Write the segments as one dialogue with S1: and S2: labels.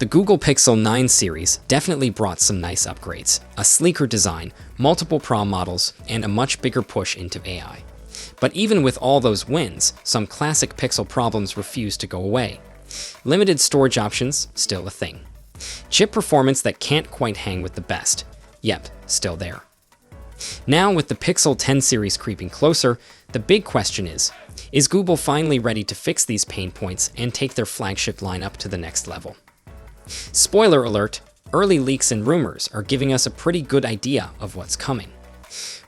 S1: The Google Pixel 9 series definitely brought some nice upgrades, a sleeker design, multiple Pro models, and a much bigger push into AI. But even with all those wins, some classic Pixel problems refuse to go away. Limited storage options, still a thing. Chip performance that can't quite hang with the best. Yep, still there. Now, with the Pixel 10 series creeping closer, the big question is Google finally ready to fix these pain points and take their flagship lineup to the next level? Spoiler alert, early leaks and rumors are giving us a pretty good idea of what's coming.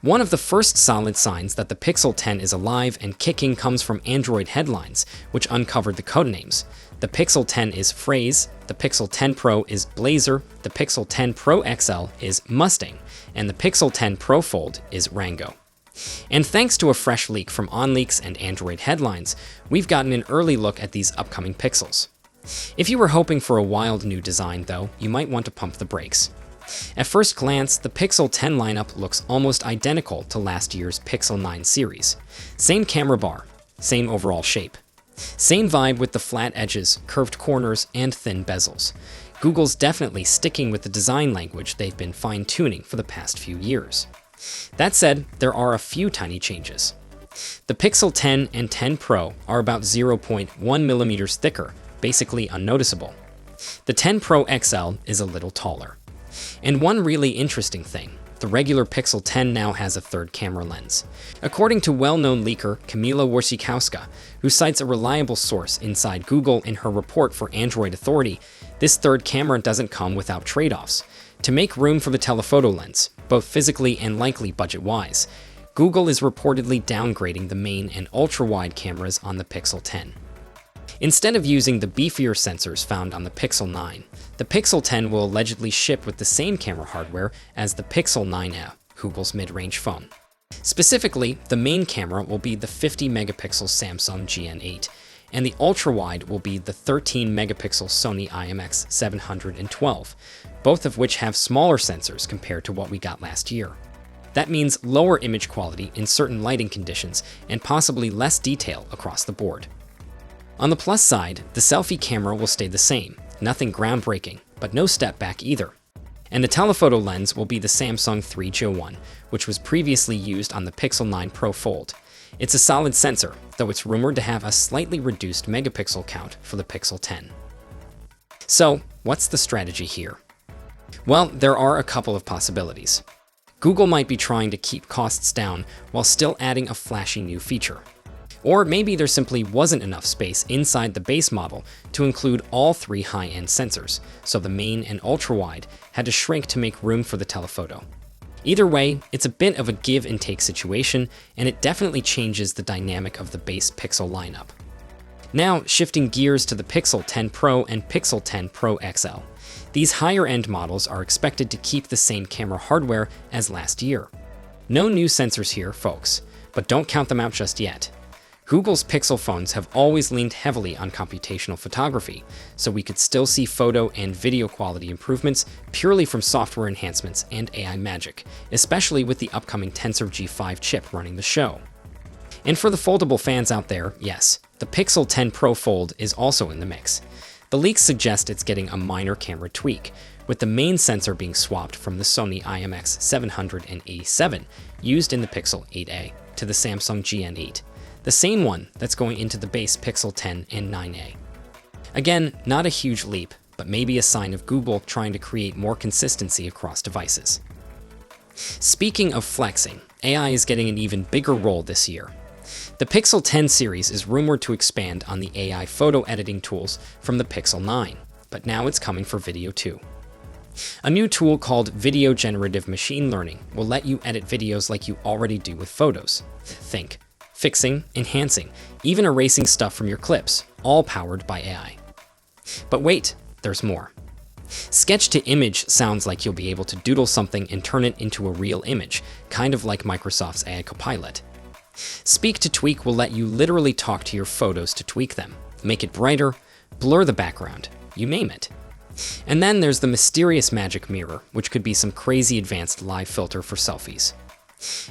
S1: One of the first solid signs that the Pixel 10 is alive and kicking comes from Android headlines, which uncovered the codenames. The Pixel 10 is Phrase, the Pixel 10 Pro is Blazer, the Pixel 10 Pro XL is Mustang, and the Pixel 10 Pro Fold is Rango. And thanks to a fresh leak from OnLeaks and Android headlines, we've gotten an early look at these upcoming Pixels. If you were hoping for a wild new design, though, you might want to pump the brakes. At first glance, the Pixel 10 lineup looks almost identical to last year's Pixel 9 series. Same camera bar, same overall shape. Same vibe with the flat edges, curved corners, and thin bezels. Google's definitely sticking with the design language they've been fine-tuning for the past few years. That said, there are a few tiny changes. The Pixel 10 and 10 Pro are about 0.1 millimeters thicker, basically unnoticeable. The 10 Pro XL is a little taller. And one really interesting thing, the regular Pixel 10 now has a third camera lens. According to well-known leaker Kamila Warsikowska, who cites a reliable source inside Google in her report for Android Authority, this third camera doesn't come without trade-offs. To make room for the telephoto lens, both physically and likely budget-wise, Google is reportedly downgrading the main and ultra-wide cameras on the Pixel 10. Instead of using the beefier sensors found on the Pixel 9, the Pixel 10 will allegedly ship with the same camera hardware as the Pixel 9a, Google's mid-range phone. Specifically, the main camera will be the 50-megapixel Samsung GN8, and the ultra-wide will be the 13-megapixel Sony IMX712, both of which have smaller sensors compared to what we got last year. That means lower image quality in certain lighting conditions and possibly less detail across the board. On the plus side, the selfie camera will stay the same, nothing groundbreaking, but no step back either. And the telephoto lens will be the Samsung 3GO1, which was previously used on the Pixel 9 Pro Fold. It's a solid sensor, though it's rumored to have a slightly reduced megapixel count for the Pixel 10. So, what's the strategy here? Well, there are a couple of possibilities. Google might be trying to keep costs down while still adding a flashy new feature. Or maybe there simply wasn't enough space inside the base model to include all three high-end sensors, so the main and ultra-wide had to shrink to make room for the telephoto. Either way, it's a bit of a give-and-take situation, and it definitely changes the dynamic of the base Pixel lineup. Now, shifting gears to the Pixel 10 Pro and Pixel 10 Pro XL. These higher-end models are expected to keep the same camera hardware as last year. No new sensors here, folks, but don't count them out just yet. Google's Pixel phones have always leaned heavily on computational photography, so we could still see photo and video quality improvements purely from software enhancements and AI magic, especially with the upcoming Tensor G5 chip running the show. And for the foldable fans out there, yes, the Pixel 10 Pro Fold is also in the mix. The leaks suggest it's getting a minor camera tweak, with the main sensor being swapped from the Sony IMX787 used in the Pixel 8a to the Samsung GN8. The same one that's going into the base Pixel 10 and 9a. Again, not a huge leap, but maybe a sign of Google trying to create more consistency across devices. Speaking of flexing, AI is getting an even bigger role this year. The Pixel 10 series is rumored to expand on the AI photo editing tools from the Pixel 9, but now it's coming for video too. A new tool called Video Generative Machine Learning will let you edit videos like you already do with photos. Think fixing, enhancing, even erasing stuff from your clips, all powered by AI. But wait, there's more. Sketch to image sounds like you'll be able to doodle something and turn it into a real image, kind of like Microsoft's AI Copilot. Speak to Tweak will let you literally talk to your photos to tweak them, make it brighter, blur the background, you name it. And then there's the mysterious magic mirror, which could be some crazy advanced live filter for selfies.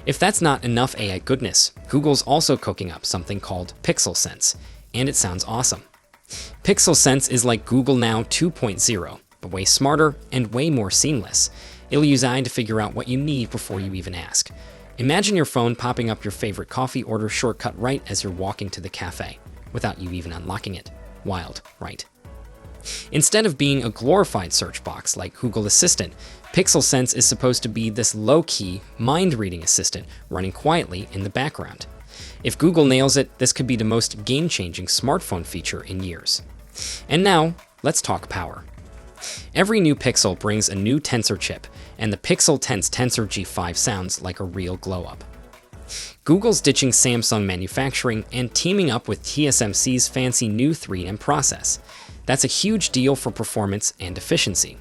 S1: If that's not enough AI goodness, Google's also cooking up something called Pixel Sense, and it sounds awesome. Pixel Sense is like Google Now 2.0, but way smarter and way more seamless. It'll use AI to figure out what you need before you even ask. Imagine your phone popping up your favorite coffee order shortcut right as you're walking to the cafe, without you even unlocking it. Wild, right? Instead of being a glorified search box like Google Assistant, Pixel Sense is supposed to be this low-key, mind-reading assistant running quietly in the background. If Google nails it, this could be the most game-changing smartphone feature in years. And now, let's talk power. Every new Pixel brings a new Tensor chip, and the Pixel 10's Tensor G5 sounds like a real glow-up. Google's ditching Samsung manufacturing and teaming up with TSMC's fancy new 3nm process. That's a huge deal for performance and efficiency.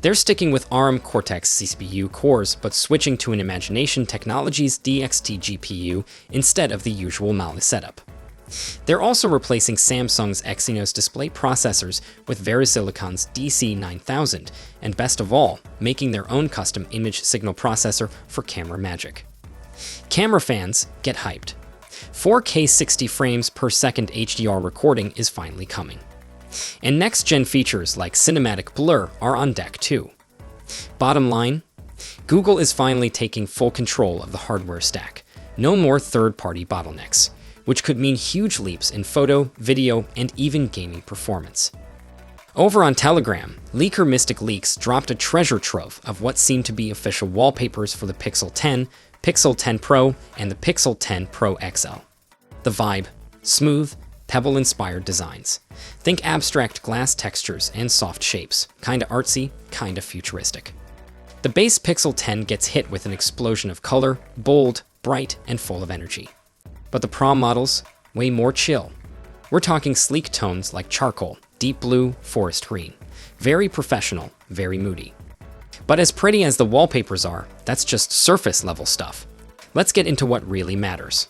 S1: They're sticking with ARM Cortex CPU cores, but switching to an Imagination Technologies DXT GPU instead of the usual Mali setup. They're also replacing Samsung's Exynos display processors with VeriSilicon's DC9000, and best of all, making their own custom image signal processor for camera magic. Camera fans, get hyped. 4K 60 frames per second HDR recording is finally coming. And next-gen features like cinematic blur are on deck too. Bottom line, Google is finally taking full control of the hardware stack. No more third-party bottlenecks, which could mean huge leaps in photo, video, and even gaming performance. Over on Telegram, leaker Mystic Leaks dropped a treasure trove of what seemed to be official wallpapers for the Pixel 10, Pixel 10 Pro, and the Pixel 10 Pro XL. The vibe, smooth, pebble-inspired designs. Think abstract glass textures and soft shapes, kinda artsy, kinda futuristic. The base Pixel 10 gets hit with an explosion of color, bold, bright, and full of energy. But the Pro models, way more chill. We're talking sleek tones like charcoal, deep blue, forest green. Very professional, very moody. But as pretty as the wallpapers are, that's just surface-level stuff. Let's get into what really matters.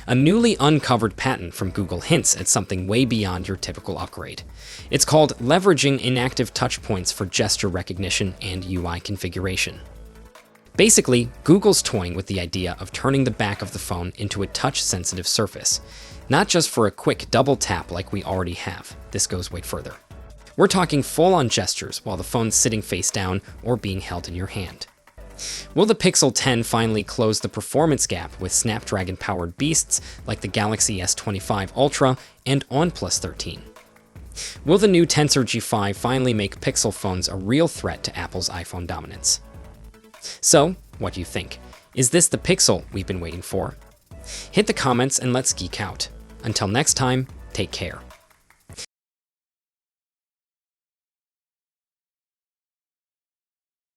S1: A newly uncovered patent from Google hints at something way beyond your typical upgrade. It's called leveraging inactive touchpoints for gesture recognition and UI configuration. Basically, Google's toying with the idea of turning the back of the phone into a touch-sensitive surface, not just for a quick double tap like we already have. This goes way further. We're talking full-on gestures while the phone's sitting face down or being held in your hand. Will the Pixel 10 finally close the performance gap with Snapdragon-powered beasts like the Galaxy S25 Ultra and OnePlus 13? Will the new Tensor G5 finally make Pixel phones a real threat to Apple's iPhone dominance? So, what do you think? Is this the Pixel we've been waiting for? Hit the comments and let's geek out. Until next time, take care.